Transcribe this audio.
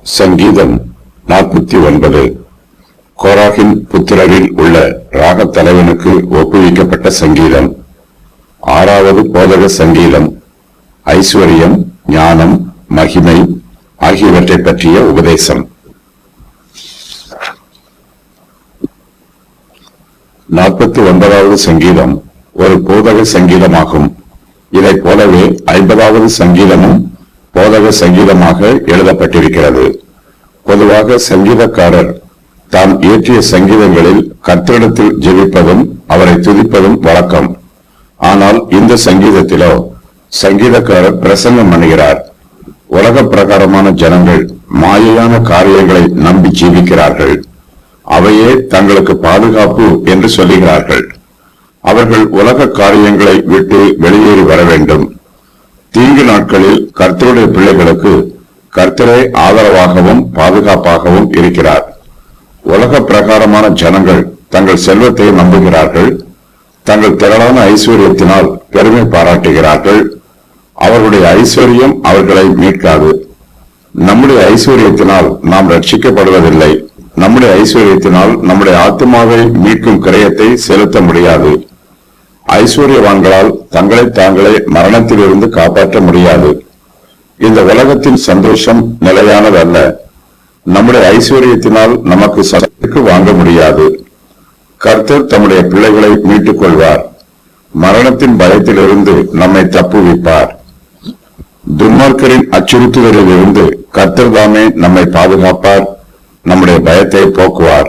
சங்கீதம் 49. கோராகின் புத்திரரில் உள்ள ராகத் தலைவனுக்கு ஒப்புவிக்கப்பட்ட சங்கீதம். 6வது போதக சங்கீதம். ஐஸ்வர்யம், ஞானம், மகிமை ஆகியவற்றை பற்றிய உபதேசம். 49வது சங்கீதம் ஒரு போதக சங்கீதமாகும். இதைப் போலவே 50வது சங்கீதமும் போதக சங்கீதமாக எழுதப்பட்டிருக்கிறது. பொதுவாக சங்கீதக்காரர் தாம் இயற்றிய சங்கீதங்களில் கர்த்தரிடத்தில் ஜெபிப்பதும் அவரை துதிப்பதும் வழக்கம். ஆனால் இந்த சங்கீதத்திலோ சங்கீதக்காரர் பிரசங்கம் பண்ணுகிறார். உலக பிரகாரமான ஜனங்கள் மாயையான காரியங்களை நம்பி ஜீவிக்கிறார்கள். அவையே தங்களுக்கு பாதுகாப்பு என்று சொல்லுகிறார்கள். அவர்கள் உலக காரியங்களை விட்டு வெளியேறி வர வேண்டும். தீங்கு நாட்களில் கர்த்தருடைய பிள்ளைகளுக்கு கர்த்தரே ஆதரவாகவும் பாதுகாப்பாகவும் இருக்கிறார். உலக பிரகாரமான ஜனங்கள் தங்கள் செல்வத்தை நம்புகிறார்கள். தங்கள் திரளான ஐஸ்வர்யத்தினால் பெருமை பாராட்டுகிறார்கள். அவர்களுடைய ஐஸ்வர்யம் அவர்களை மீட்காது. நம்முடைய ஐஸ்வர்யத்தினால் நாம் ரட்சிக்கப்படுவதில்லை. நம்முடைய ஐஸ்வர்யத்தினால் நம்முடைய ஆத்மாவை மீட்கும் கிரயத்தை செலுத்த முடியாது. ஐஸ்வர்யவான்களால் தங்களை தாங்களே மரணத்திலிருந்து காப்பாற்ற முடியாது. இந்த உலகத்தின் சந்தோஷம் நிலையானதல்ல. நம்முடைய ஐஸ்வர்யத்தினால் நமக்கு சத்துக்கு வாங்க முடியாது. கர்த்தர் தம்முடைய பிள்ளைகளை மீட்டுக் கொள்வார். மரணத்தின் பயத்திலிருந்து நம்மை தப்புவிப்பார். துன்மார்க்கரின் அச்சுறுத்துதலில் இருந்து கர்த்தர் தாமே நம்மை பாதுகாப்பார். நம்முடைய பயத்தை போக்குவார்.